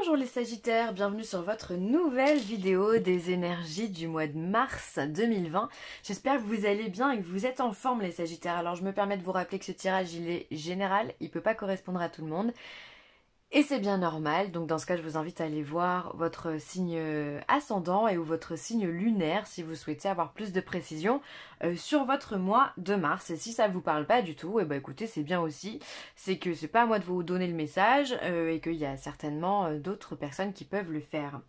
Bonjour les Sagittaires, bienvenue sur votre nouvelle vidéo des énergies du mois de mars 2020. J'espère que vous allez bien et que vous êtes en forme les Sagittaires. Alors je me permets de vous rappeler que ce tirage il est général, il ne peut pas correspondre à tout le monde. Et c'est bien normal, donc dans ce cas je vous invite à aller voir votre signe ascendant et ou votre signe lunaire si vous souhaitez avoir plus de précision sur votre mois de mars. Et si ça ne vous parle pas du tout, et ben écoutez c'est bien aussi, c'est que c'est pas à moi de vous donner le message et qu'il y a certainement d'autres personnes qui peuvent le faire.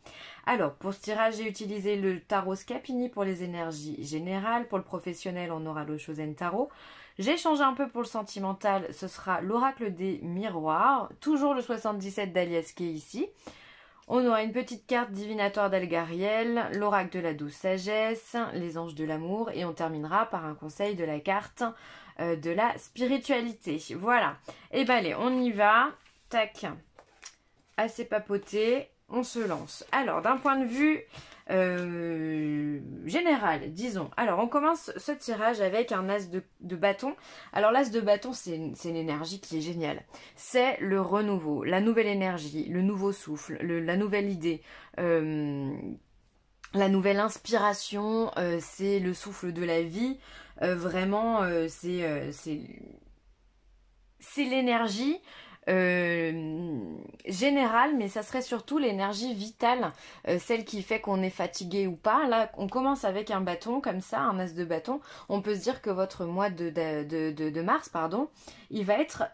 Alors pour ce tirage j'ai utilisé le tarot Scapini pour les énergies générales, pour le professionnel on aura le Shosen Tarot. J'ai changé un peu pour le sentimental, ce sera l'oracle des miroirs, toujours le 77 d'Alias qui est ici. On aura une petite carte divinatoire d'Algariel, l'oracle de la douce sagesse, les anges de l'amour et on terminera par un conseil de la carte de la spiritualité. Voilà, et ben allez, on y va, tac, assez papoté, on se lance. Alors d'un point de vue général, disons. Alors on commence ce tirage avec un as de bâton. Alors l'as de bâton c'est une énergie qui est géniale. C'est le renouveau, la nouvelle énergie, le nouveau souffle, la nouvelle idée, la nouvelle inspiration, c'est le souffle de la vie. Vraiment c'est l'énergie générale, mais ça serait surtout l'énergie vitale, celle qui fait qu'on est fatigué ou pas. Là, on commence avec un bâton comme ça, un as de bâton. On peut se dire que votre mois de mars, pardon, il va être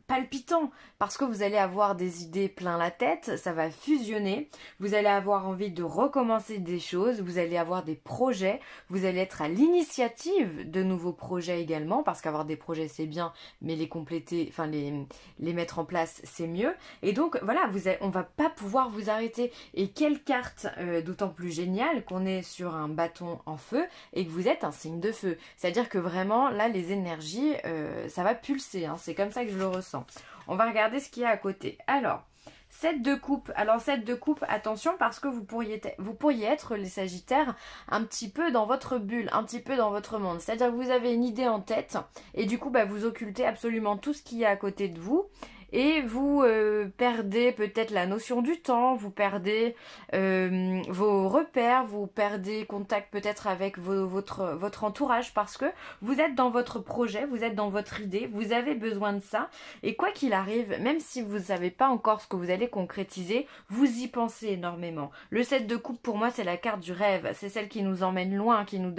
palpitant parce que vous allez avoir des idées plein la tête, ça va fusionner, vous allez avoir envie de recommencer des choses, vous allez avoir des projets, vous allez être à l'initiative de nouveaux projets également, parce qu'avoir des projets c'est bien, mais les compléter, enfin les mettre en place c'est mieux. Et donc voilà, on va pas pouvoir vous arrêter. Et quelle carte d'autant plus géniale qu'on est sur un bâton en feu et que vous êtes un signe de feu. C'est-à-dire que vraiment là les énergies ça va pulser, hein. C'est comme ça que je le ressens. On va regarder ce qu'il y a à côté. Alors 7 de coupe. Alors 7 de coupe, attention parce que vous pourriez être les Sagittaires un petit peu dans votre bulle, un petit peu dans votre monde. C'est-à-dire que vous avez une idée en tête et du coup vous occultez absolument tout ce qu'il y a à côté de vous. Et vous perdez peut-être la notion du temps, vous perdez vos repères, vous perdez contact peut-être avec votre entourage parce que vous êtes dans votre projet, vous êtes dans votre idée, vous avez besoin de ça. Et quoi qu'il arrive, même si vous ne savez pas encore ce que vous allez concrétiser, vous y pensez énormément. Le 7 de coupe pour moi c'est la carte du rêve, c'est celle qui nous emmène loin, qui nous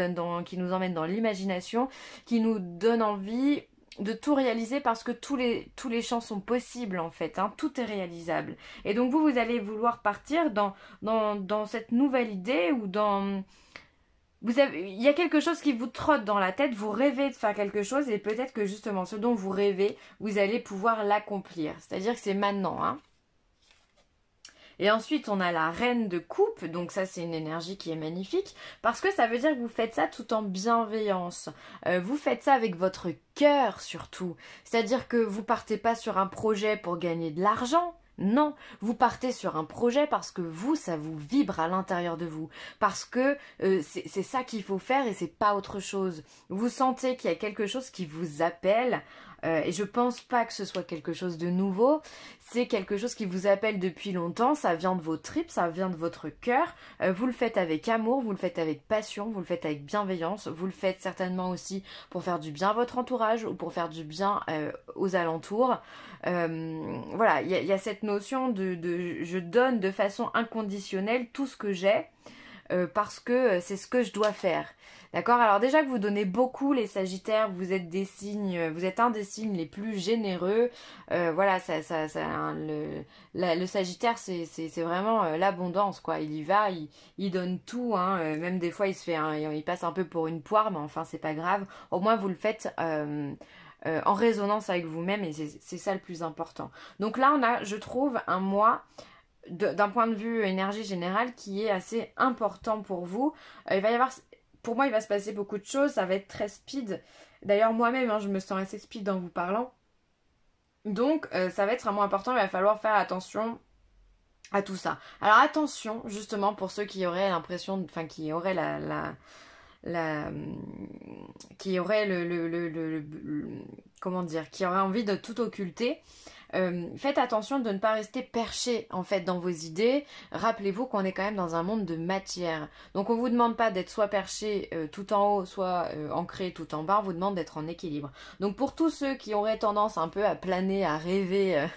emmène dans l'imagination, qui nous donne envie de tout réaliser parce que tous les champs sont possibles en fait, hein, tout est réalisable. Et donc vous allez vouloir partir dans cette nouvelle idée ou dans... il y a quelque chose qui vous trotte dans la tête, vous rêvez de faire quelque chose et peut-être que justement ce dont vous rêvez, vous allez pouvoir l'accomplir. C'est-à-dire que c'est maintenant, hein. Et ensuite, on a la reine de coupe, donc ça c'est une énergie qui est magnifique, parce que ça veut dire que vous faites ça tout en bienveillance. Vous faites ça avec votre cœur surtout. C'est-à-dire que vous partez pas sur un projet pour gagner de l'argent. Non, vous partez sur un projet parce que vous, ça vous vibre à l'intérieur de vous. Parce que c'est ça qu'il faut faire et c'est pas autre chose. Vous sentez qu'il y a quelque chose qui vous appelle. Et je pense pas que ce soit quelque chose de nouveau, c'est quelque chose qui vous appelle depuis longtemps, ça vient de vos tripes, ça vient de votre cœur, vous le faites avec amour, vous le faites avec passion, vous le faites avec bienveillance, vous le faites certainement aussi pour faire du bien à votre entourage ou pour faire du bien aux alentours. Voilà, il y a cette notion de je donne de façon inconditionnelle tout ce que j'ai. Parce que c'est ce que je dois faire. D'accord? Alors déjà que vous donnez beaucoup les Sagittaires, vous êtes un des signes les plus généreux. Voilà, le Sagittaire c'est vraiment l'abondance quoi. Il y va, il donne tout, hein. Même des fois il passe un peu pour une poire, mais enfin c'est pas grave. Au moins vous le faites en résonance avec vous-même et c'est ça le plus important. Donc là on a, je trouve, un mois d'un point de vue énergie générale qui est assez important pour vous. Il va y avoir, pour moi il va se passer beaucoup de choses, ça va être très speed. D'ailleurs moi-même hein, je me sens assez speed en vous parlant. Donc ça va être vraiment important, il va falloir faire attention à tout ça. Alors attention justement pour ceux qui auraient l'impression, enfin qui auraient qui aurait comment dire, qui aurait envie de tout occulter. Faites attention de ne pas rester perché en fait dans vos idées. Rappelez-vous qu'on est quand même dans un monde de matière. Donc on vous demande pas d'être soit perché tout en haut, soit ancré tout en bas, on vous demande d'être en équilibre. Donc pour tous ceux qui auraient tendance un peu à planer, à rêver,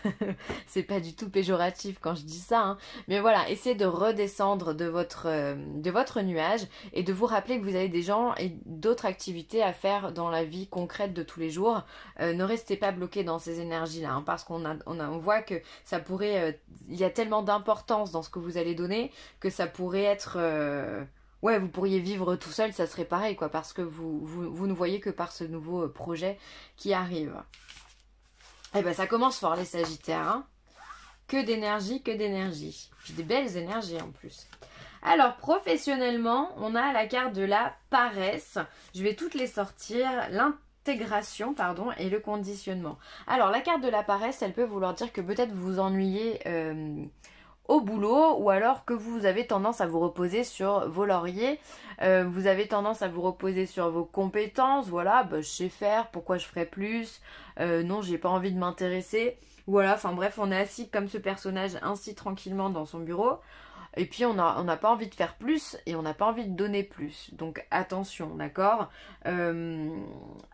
c'est pas du tout péjoratif quand je dis ça, hein, mais voilà, essayez de redescendre de votre nuage et de vous rappeler que vous avez des gens et d'autres activités à faire dans la vie concrète de tous les jours. Ne restez pas bloqué dans ces énergies-là, hein, parce on voit que ça pourrait, il y a tellement d'importance dans ce que vous allez donner que ça pourrait être, ouais, vous pourriez vivre tout seul, ça serait pareil, quoi, parce que vous ne voyez que par ce nouveau projet qui arrive. Eh ben, ça commence fort les Sagittaires, hein. Que d'énergie, que d'énergie. Puis des belles énergies en plus. Alors, professionnellement, on a la carte de la paresse. Je vais toutes les sortir. L'intégration, pardon, et le conditionnement. Alors, la carte de la paresse, elle peut vouloir dire que peut-être vous vous ennuyez au boulot, ou alors que vous avez tendance à vous reposer sur vos lauriers. Vous avez tendance à vous reposer sur vos compétences. Voilà, bah, je sais faire, pourquoi je ferais plus? Non, j'ai pas envie de m'intéresser. Voilà, enfin bref, on est assis comme ce personnage, ainsi tranquillement dans son bureau. Et puis on n'a pas envie de faire plus et on n'a pas envie de donner plus. Donc attention, d'accord,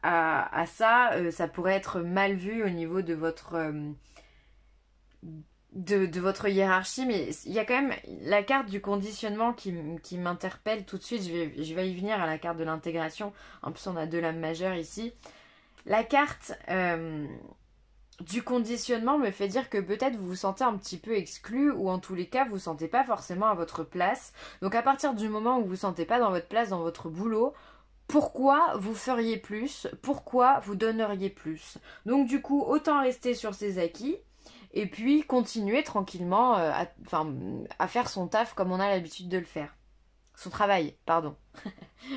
à ça, ça pourrait être mal vu au niveau de votre hiérarchie. Mais il y a quand même la carte du conditionnement qui m'interpelle tout de suite. Je vais y venir à la carte de l'intégration. En plus, on a deux lames majeures ici. La carte du conditionnement me fait dire que peut-être vous vous sentez un petit peu exclu, ou en tous les cas vous vous sentez pas forcément à votre place. Donc à partir du moment où vous vous sentez pas dans votre place, dans votre boulot, pourquoi vous feriez plus? Pourquoi vous donneriez plus? Donc du coup, autant rester sur ses acquis et puis continuer tranquillement à faire son taf comme on a l'habitude de le faire. Son travail, pardon.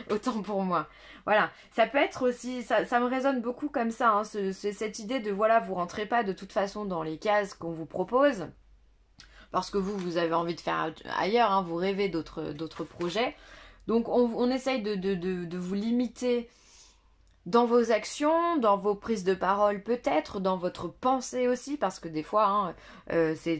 Autant pour moi. Voilà, ça peut être aussi, ça me résonne beaucoup comme ça, hein, cette idée de voilà, vous rentrez pas de toute façon dans les cases qu'on vous propose, parce que vous avez envie de faire ailleurs, hein, vous rêvez d'autres projets. Donc on essaye de vous limiter dans vos actions, dans vos prises de parole peut-être, dans votre pensée aussi, parce que des fois, hein,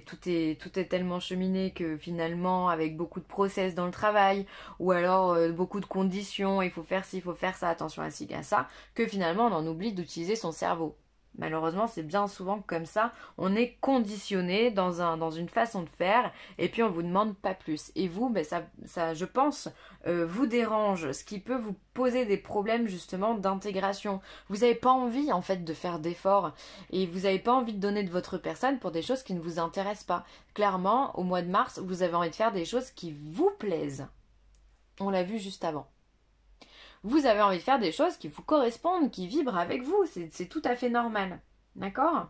tout est tellement cheminé que finalement, avec beaucoup de process dans le travail, ou alors beaucoup de conditions, il faut faire ci, il faut faire ça, attention à ci, à ça, que finalement on en oublie d'utiliser son cerveau. Malheureusement, c'est bien souvent comme ça, on est conditionné dans une façon de faire, et puis on vous demande pas plus. Et vous, ben ça, je pense, vous dérange, ce qui peut vous poser des problèmes justement d'intégration. Vous n'avez pas envie en fait de faire d'efforts, et vous n'avez pas envie de donner de votre personne pour des choses qui ne vous intéressent pas. Clairement, au mois de mars, vous avez envie de faire des choses qui vous plaisent. On l'a vu juste avant. Vous avez envie de faire des choses qui vous correspondent, qui vibrent avec vous. C'est tout à fait normal. D'accord?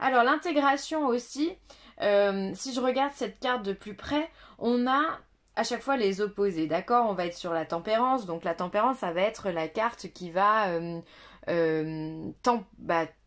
Alors, l'intégration aussi, si je regarde cette carte de plus près, on a à chaque fois les opposés. D'accord? On va être sur la tempérance. Donc, la tempérance, ça va être la carte qui va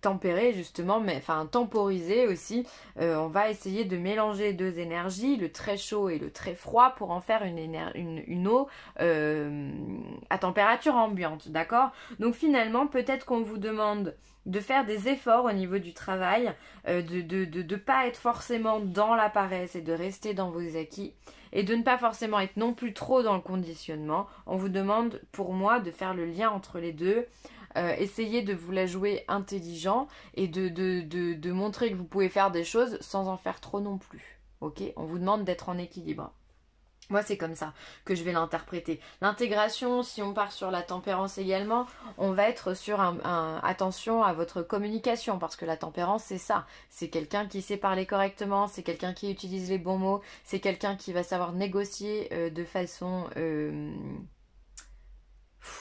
tempérer justement, mais enfin temporiser aussi. On va essayer de mélanger deux énergies, le très chaud et le très froid, pour en faire une eau à température ambiante, d'accord? Donc finalement, peut-être qu'on vous demande de faire des efforts au niveau du travail, de pas être forcément dans la paresse et de rester dans vos acquis, et de ne pas forcément être non plus trop dans le conditionnement. On vous demande, pour moi, de faire le lien entre les deux. Essayez de vous la jouer intelligent et de montrer que vous pouvez faire des choses sans en faire trop non plus. Ok? On vous demande d'être en équilibre. Moi, c'est comme ça que je vais l'interpréter. L'intégration, si on part sur la tempérance également, on va être sur attention à votre communication, parce que la tempérance, c'est ça. C'est quelqu'un qui sait parler correctement, c'est quelqu'un qui utilise les bons mots, c'est quelqu'un qui va savoir négocier de façon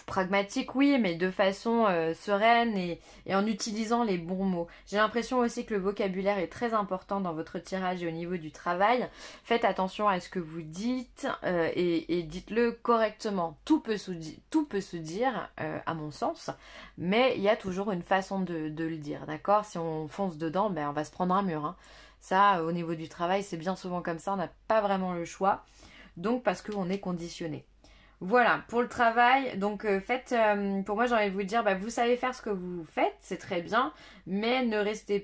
pragmatique, oui, mais de façon sereine et en utilisant les bons mots. J'ai l'impression aussi que le vocabulaire est très important dans votre tirage et au niveau du travail. Faites attention à ce que vous dites et dites-le correctement. Tout peut se dire, à mon sens, mais il y a toujours une façon de le dire, d'accord? Si on fonce dedans, ben, on va se prendre un mur, hein. Ça, au niveau du travail, c'est bien souvent comme ça, on n'a pas vraiment le choix, donc parce qu'on est conditionné. Voilà, pour le travail, donc faites, pour moi j'ai envie de vous dire, bah, vous savez faire ce que vous faites, c'est très bien, mais ne restez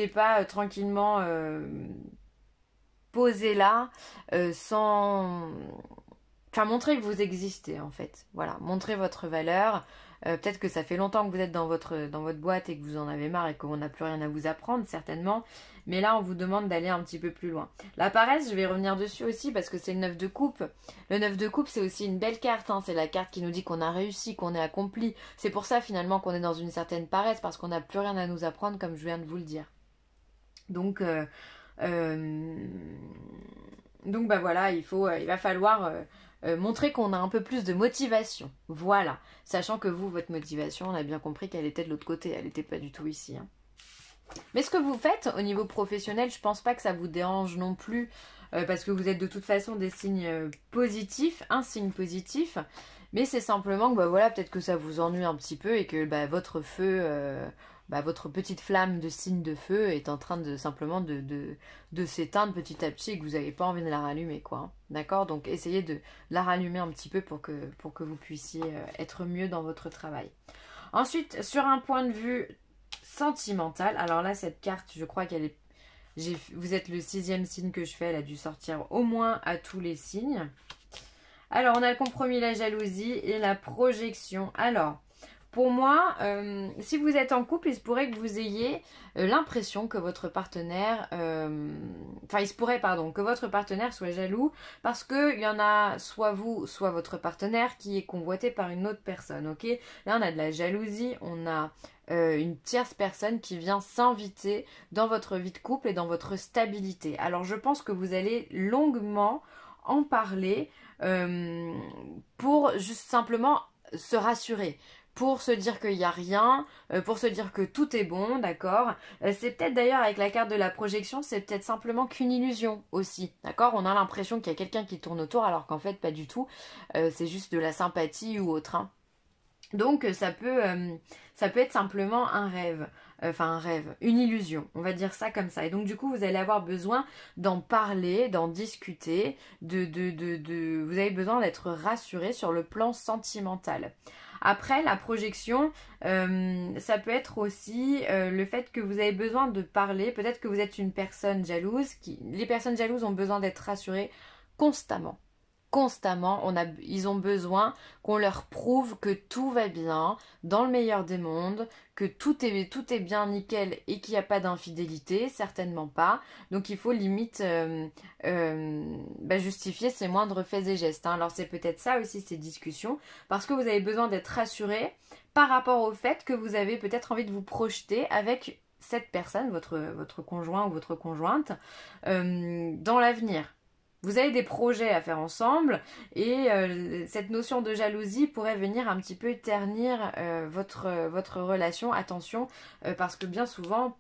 pas tranquillement posé là, sans... Enfin, montrez que vous existez en fait. Voilà, montrez votre valeur. Peut-être que ça fait longtemps que vous êtes dans votre boîte et que vous en avez marre et qu'on n'a plus rien à vous apprendre, certainement. Mais là, on vous demande d'aller un petit peu plus loin. La paresse, je vais revenir dessus aussi parce que c'est le 9 de coupe. Le 9 de coupe, c'est aussi une belle carte. Hein. C'est la carte qui nous dit qu'on a réussi, qu'on est accompli. C'est pour ça finalement qu'on est dans une certaine paresse parce qu'on n'a plus rien à nous apprendre, comme je viens de vous le dire. Donc, euh, donc bah voilà, il va falloir montrer qu'on a un peu plus de motivation. Voilà. Sachant que vous, votre motivation, on a bien compris qu'elle était de l'autre côté. Elle n'était pas du tout ici. Hein. Mais ce que vous faites au niveau professionnel, je pense pas que ça vous dérange non plus. Parce que vous êtes de toute façon des signes positifs, un signe positif. Mais c'est simplement que bah voilà, peut-être que ça vous ennuie un petit peu et que bah, votre feu, votre petite flamme de signe de feu est en train de simplement de s'éteindre petit à petit et que vous n'avez pas envie de la rallumer, quoi. Hein. D'accord? Donc essayez de la rallumer un petit peu pour que vous puissiez être mieux dans votre travail. Ensuite, sur un point de vue sentimental, alors là, cette carte, je crois qu'elle est... Vous êtes le 6e signe que je fais, elle a dû sortir au moins à tous les signes. Alors, on a le compromis, la jalousie et la projection. Alors, pour moi, si vous êtes en couple, il se pourrait que vous ayez l'impression que votre partenaire... Enfin, il se pourrait, pardon, que votre partenaire soit jaloux parce qu'il y en a soit vous, soit votre partenaire qui est convoité par une autre personne, ok? Là, on a de la jalousie, on a une tierce personne qui vient s'inviter dans votre vie de couple et dans votre stabilité. Alors, je pense que vous allez longuement en parler pour juste simplement se rassurer, pour se dire qu'il n'y a rien, pour se dire que tout est bon, d'accord. C'est peut-être d'ailleurs avec la carte de la projection, c'est peut-être simplement qu'une illusion aussi, d'accord. On a l'impression qu'il y a quelqu'un qui tourne autour alors qu'en fait pas du tout, c'est juste de la sympathie ou autre. Hein. Donc ça peut être simplement un rêve, une illusion, on va dire ça comme ça. Et donc du coup vous allez avoir besoin d'en parler, d'en discuter, vous avez besoin d'être rassuré sur le plan sentimental. Après la projection, ça peut être aussi le fait que vous avez besoin de parler, peut-être que vous êtes une personne jalouse, les personnes jalouses ont besoin d'être rassurées constamment. Constamment, ils ont besoin qu'on leur prouve que tout va bien, dans le meilleur des mondes, que tout est bien nickel et qu'il n'y a pas d'infidélité, certainement pas. Donc il faut limite justifier ses moindres faits et gestes. Hein. Alors c'est peut-être ça aussi ces discussions, parce que vous avez besoin d'être rassuré par rapport au fait que vous avez peut-être envie de vous projeter avec cette personne, votre conjoint ou votre conjointe, dans l'avenir. Vous avez des projets à faire ensemble et cette notion de jalousie pourrait venir un petit peu ternir votre relation. Attention, parce que bien souvent,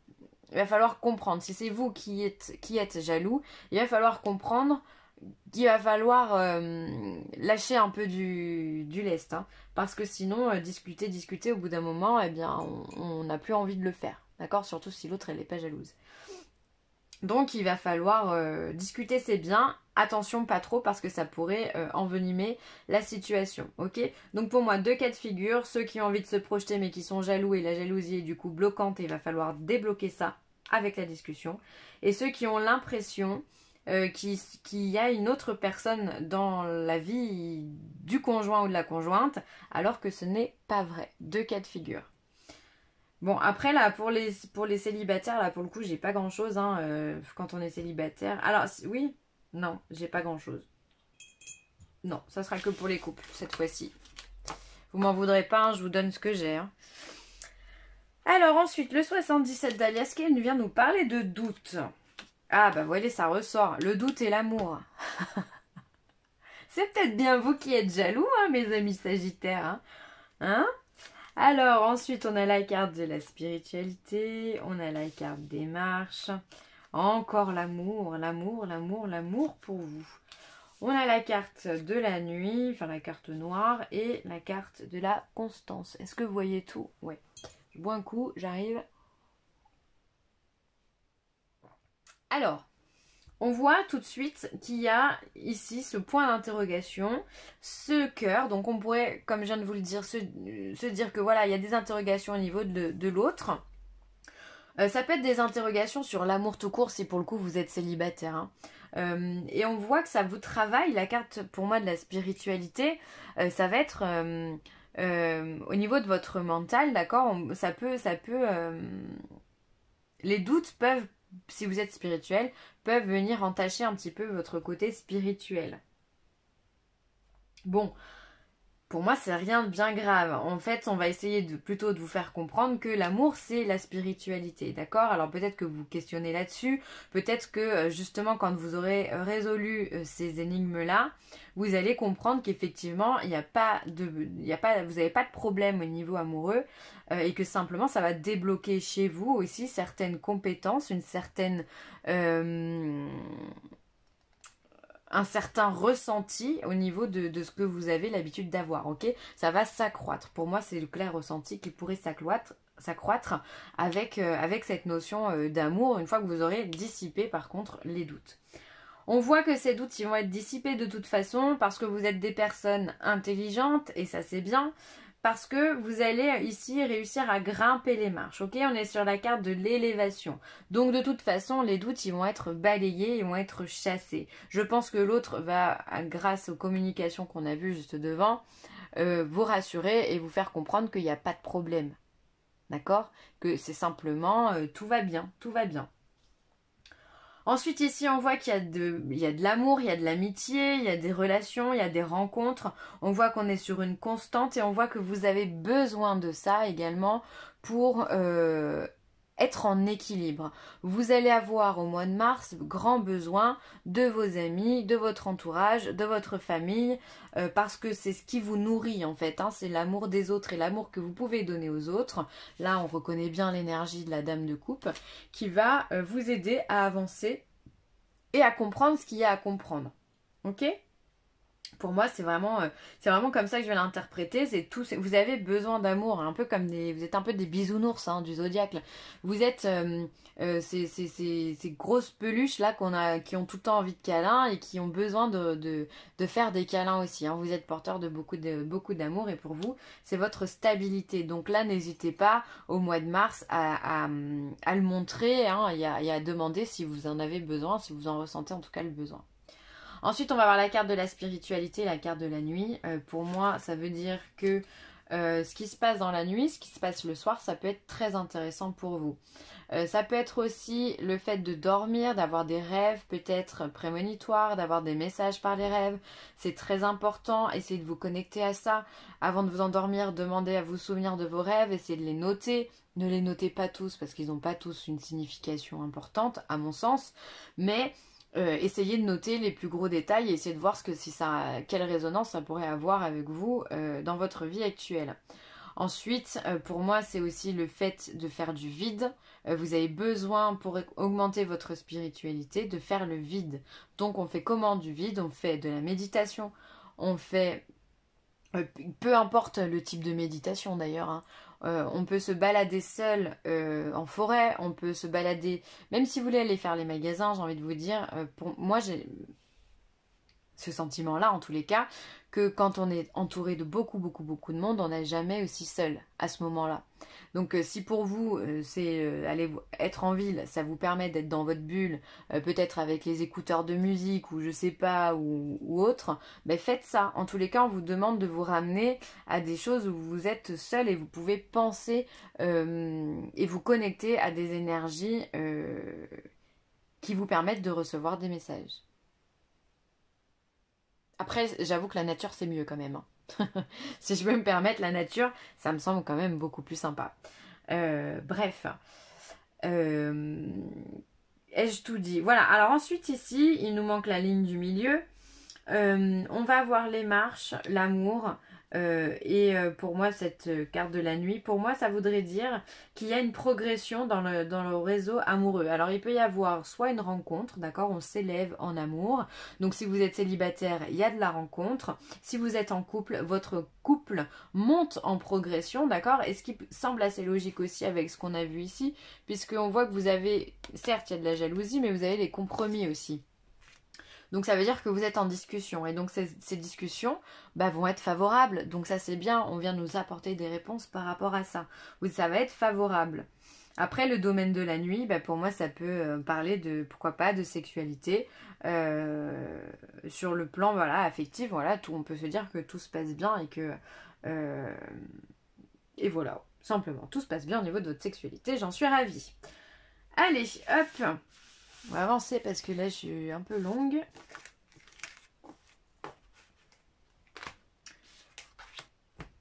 il va falloir comprendre. Si c'est vous qui êtes jaloux, il va falloir comprendre qu'il va falloir lâcher un peu du lest. Hein, parce que sinon, discuter, au bout d'un moment, eh bien, on n'a plus envie de le faire. D'accord? Surtout si l'autre, elle n'est pas jalouse. Donc il va falloir discuter, c'est bien. Attention, pas trop, parce que ça pourrait envenimer la situation, ok? Donc pour moi, 2 cas de figure. Ceux qui ont envie de se projeter mais qui sont jaloux et la jalousie est du coup bloquante et il va falloir débloquer ça avec la discussion. Et ceux qui ont l'impression qu'il y a une autre personne dans la vie du conjoint ou de la conjointe, alors que ce n'est pas vrai. 2 cas de figure. Bon, après, là, pour les célibataires, là, pour le coup, j'ai pas grand-chose, hein, quand on est célibataire. Alors, oui, non, j'ai pas grand-chose. Non, ça sera que pour les couples, cette fois-ci. Vous m'en voudrez pas, hein, je vous donne ce que j'ai. Hein. Alors, ensuite, le 77 d'Alias qui vient nous parler de doute. Ah, bah, voyez, ça ressort. Le doute et l'amour. C'est peut-être bien vous qui êtes jaloux, hein, mes amis sagittaires. Hein, hein. Alors, ensuite, on a la carte de la spiritualité, on a la carte des marches, encore l'amour, l'amour, l'amour, l'amour pour vous. On a la carte de la nuit, enfin la carte noire, et la carte de la constance. Est-ce que vous voyez tout? Ouais. Je bois un coup, j'arrive. Alors, On voit tout de suite qu'il y a ici ce point d'interrogation, ce cœur. Donc on pourrait, comme je viens de vous le dire, se dire que voilà, il y a des interrogations au niveau de l'autre. Ça peut être des interrogations sur l'amour tout court si pour le coup vous êtes célibataire. Hein. Et on voit que ça vous travaille. La carte pour moi de la spiritualité, ça va être au niveau de votre mental, d'accord. Les doutes peuvent, si vous êtes spirituel, peuvent venir entacher un petit peu votre côté spirituel. Bon, pour moi, c'est rien de bien grave. En fait, on va essayer plutôt de vous faire comprendre que l'amour, c'est la spiritualité, d'accord? Alors peut-être que vous questionnez là-dessus, peut-être que justement, quand vous aurez résolu ces énigmes-là, vous allez comprendre qu'effectivement, vous n'avez pas de problème au niveau amoureux et que simplement, ça va débloquer chez vous aussi certaines compétences, un certain ressenti au niveau de ce que vous avez l'habitude d'avoir, ok? Ça va s'accroître. Pour moi, c'est le clair ressenti qui pourrait s'accroître avec cette notion d'amour une fois que vous aurez dissipé par contre les doutes. On voit que ces doutes ils vont être dissipés de toute façon parce que vous êtes des personnes intelligentes et ça c'est bien. Parce que vous allez ici réussir à grimper les marches, ok? On est sur la carte de l'élévation. Donc de toute façon, les doutes, ils vont être balayés, ils vont être chassés. Je pense que l'autre va, grâce aux communications qu'on a vues juste devant, vous rassurer et vous faire comprendre qu'il n'y a pas de problème. D'accord? Que c'est simplement, tout va bien, tout va bien. Ensuite ici on voit qu'il y a de l'amour, il y a de l'amitié, il y a des relations, il y a des rencontres. On voit qu'on est sur une constante et on voit que vous avez besoin de ça également pour être en équilibre. Vous allez avoir au mois de mars grand besoin de vos amis, de votre entourage, de votre famille, parce que c'est ce qui vous nourrit en fait. Hein, c'est l'amour des autres et l'amour que vous pouvez donner aux autres. Là, on reconnaît bien l'énergie de la dame de coupe qui va vous aider à avancer et à comprendre ce qu'il y a à comprendre. Ok ? Pour moi, c'est vraiment comme ça que je vais l'interpréter. C'est tout. Vous avez besoin d'amour, un peu comme vous êtes un peu des bisounours hein, du zodiaque. Vous êtes ces grosses peluches là qui ont tout le temps envie de câlins et qui ont besoin de faire des câlins aussi. Hein. Vous êtes porteur de beaucoup d'amour et pour vous, c'est votre stabilité. Donc là, n'hésitez pas au mois de mars à le montrer hein, et à demander si vous en avez besoin, si vous en ressentez en tout cas le besoin. Ensuite, on va voir la carte de la spiritualité, la carte de la nuit. Pour moi, ça veut dire que ce qui se passe dans la nuit, ce qui se passe le soir, ça peut être très intéressant pour vous. Ça peut être aussi le fait de dormir, d'avoir des rêves peut-être prémonitoires, d'avoir des messages par les rêves. C'est très important, essayez de vous connecter à ça. Avant de vous endormir, demandez à vous souvenir de vos rêves, essayez de les noter. Ne les notez pas tous parce qu'ils n'ont pas tous une signification importante, à mon sens. Mais essayez de noter les plus gros détails et essayez de voir quelle résonance ça pourrait avoir avec vous dans votre vie actuelle. Ensuite, pour moi, c'est aussi le fait de faire du vide. Vous avez besoin, pour augmenter votre spiritualité, de faire le vide. Donc, on fait comment du vide? On fait de la méditation. On fait... peu importe le type de méditation d'ailleurs, hein. On peut se balader seul en forêt, on peut se balader, même si vous voulez aller faire les magasins, j'ai envie de vous dire, pour moi j'ai ce sentiment-là en tous les cas, que quand on est entouré de beaucoup de monde, on n'est jamais aussi seul à ce moment-là. Donc si pour vous, c'est aller être en ville, ça vous permet d'être dans votre bulle, peut-être avec les écouteurs de musique ou je sais pas, ou autre, ben faites ça. En tous les cas, on vous demande de vous ramener à des choses où vous êtes seul et vous pouvez penser et vous connecter à des énergies qui vous permettent de recevoir des messages. Après, j'avoue que la nature, c'est mieux quand même. Hein. Si je peux me permettre, la nature, ça me semble quand même beaucoup plus sympa. Bref. Ai-je tout dit? Voilà. Alors ensuite, ici, il nous manque la ligne du milieu. On va voir les marches, l'amour. Pour moi, cette carte de la nuit, pour moi, ça voudrait dire qu'il y a une progression dans le réseau amoureux. Alors, il peut y avoir soit une rencontre, d'accord, on s'élève en amour. Donc, si vous êtes célibataire, il y a de la rencontre. Si vous êtes en couple, votre couple monte en progression, d'accord. Et ce qui semble assez logique aussi avec ce qu'on a vu ici, puisqu'on voit que vous avez, certes, il y a de la jalousie, mais vous avez les compromis aussi. Donc ça veut dire que vous êtes en discussion. Et donc ces discussions vont être favorables. Donc ça c'est bien, on vient nous apporter des réponses par rapport à ça. Ça va être favorable. Après le domaine de la nuit, pour moi ça peut parler de, pourquoi pas, de sexualité. Sur le plan affectif, tout, on peut se dire que tout se passe bien et que... et voilà, simplement, tout se passe bien au niveau de votre sexualité, j'en suis ravie. Allez, hop, on va avancer parce que là je suis un peu longue.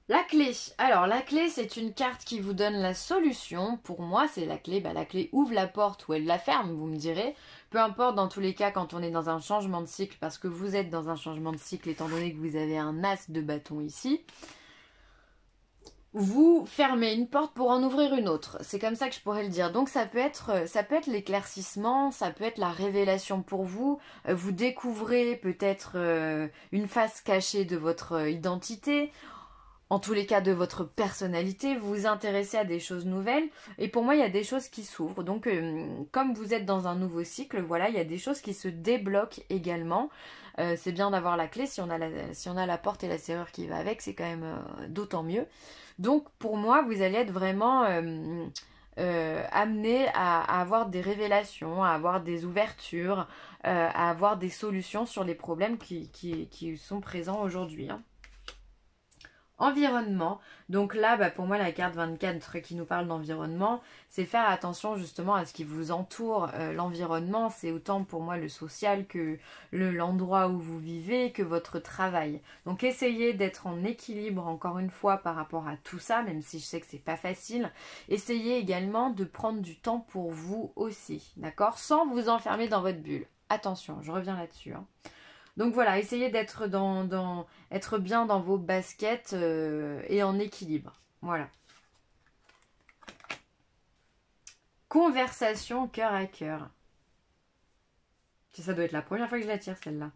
La clé. Alors la clé c'est une carte qui vous donne la solution. Pour moi c'est la clé. La clé ouvre la porte ou elle la ferme, vous me direz. Peu importe, dans tous les cas, quand on est dans un changement de cycle, parce que vous êtes dans un changement de cycle étant donné que vous avez un as de bâton ici, vous fermez une porte pour en ouvrir une autre. C'est comme ça que je pourrais le dire. Donc ça peut être l'éclaircissement, ça peut être la révélation pour vous. Vous découvrez peut-être une face cachée de votre identité. En tous les cas de votre personnalité, vous vous intéressez à des choses nouvelles. Et pour moi, il y a des choses qui s'ouvrent. Donc, comme vous êtes dans un nouveau cycle, il y a des choses qui se débloquent également. C'est bien d'avoir la clé. Si on a la porte et la serrure qui va avec, c'est quand même d'autant mieux. Donc, pour moi, vous allez être vraiment amené à avoir des révélations, à avoir des ouvertures, à avoir des solutions sur les problèmes qui sont présents aujourd'hui. Environnement, donc là pour moi la carte 24 qui nous parle d'environnement, c'est faire attention justement à ce qui vous entoure. L'environnement c'est autant pour moi le social que l'endroit où vous vivez, que votre travail. Donc essayez d'être en équilibre encore une fois par rapport à tout ça, même si je sais que c'est pas facile. Essayez également de prendre du temps pour vous aussi, d'accord, sans vous enfermer dans votre bulle. Attention, je reviens là-dessus. Donc voilà, essayez d'être être bien dans vos baskets et en équilibre. Voilà. Conversation cœur à cœur. Ça doit être la première fois que je la tire celle-là.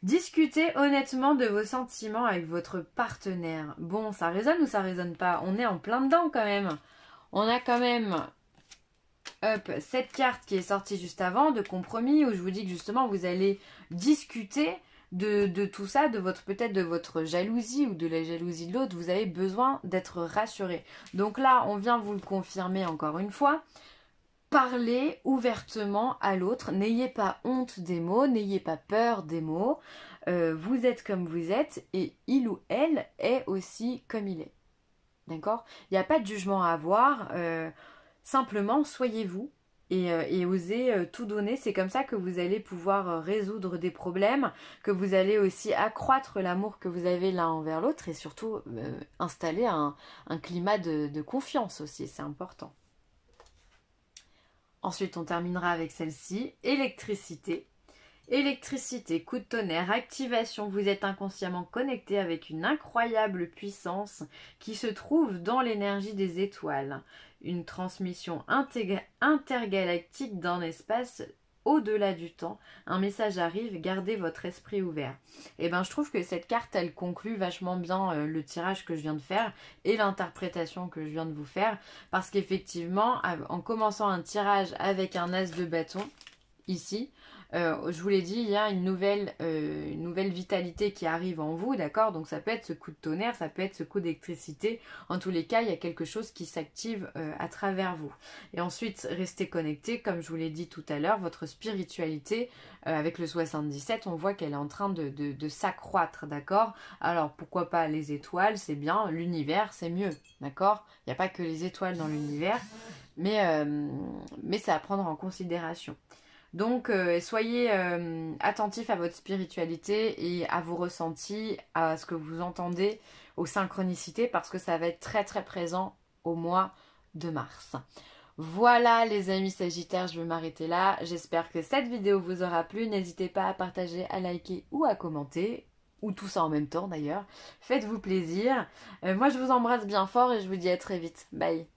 Discutez honnêtement de vos sentiments avec votre partenaire. Bon, ça résonne ou ça résonne pas? On est en plein dedans quand même. On a quand même... Hop, cette carte qui est sortie juste avant, de compromis, où je vous dis que justement vous allez discuter de tout ça, peut-être de votre jalousie ou de la jalousie de l'autre. Vous avez besoin d'être rassuré. Donc là, on vient vous le confirmer encore une fois. Parlez ouvertement à l'autre. N'ayez pas honte des mots, n'ayez pas peur des mots. Vous êtes comme vous êtes et il ou elle est aussi comme il est. D'accord? Il n'y a pas de jugement à avoir. Simplement, soyez vous et osez tout donner. C'est comme ça que vous allez pouvoir résoudre des problèmes, que vous allez aussi accroître l'amour que vous avez l'un envers l'autre et surtout installer un climat de confiance aussi, c'est important. Ensuite, on terminera avec celle-ci, électricité. Électricité, coup de tonnerre, activation, vous êtes inconsciemment connecté avec une incroyable puissance qui se trouve dans l'énergie des étoiles. Une transmission intergalactique d'un espace au-delà du temps. Un message arrive, gardez votre esprit ouvert. Et je trouve que cette carte, elle conclut vachement bien le tirage que je viens de faire et l'interprétation que je viens de vous faire. Parce qu'effectivement, en commençant un tirage avec un as de bâton, ici, je vous l'ai dit, il y a une nouvelle vitalité qui arrive en vous, d'accord? Donc ça peut être ce coup de tonnerre, ça peut être ce coup d'électricité. En tous les cas, il y a quelque chose qui s'active à travers vous. Et ensuite, restez connecté, comme je vous l'ai dit tout à l'heure, votre spiritualité, avec le 77, on voit qu'elle est en train de s'accroître, d'accord? Alors, pourquoi pas les étoiles, c'est bien, l'univers, c'est mieux, d'accord? Il n'y a pas que les étoiles dans l'univers, mais c'est à prendre en considération. Donc, soyez attentifs à votre spiritualité et à vos ressentis, à ce que vous entendez, aux synchronicités, parce que ça va être très très présent au mois de mars. Voilà les amis Sagittaires, je vais m'arrêter là. J'espère que cette vidéo vous aura plu. N'hésitez pas à partager, à liker ou à commenter. Ou tout ça en même temps d'ailleurs. Faites-vous plaisir. Moi je vous embrasse bien fort et je vous dis à très vite. Bye.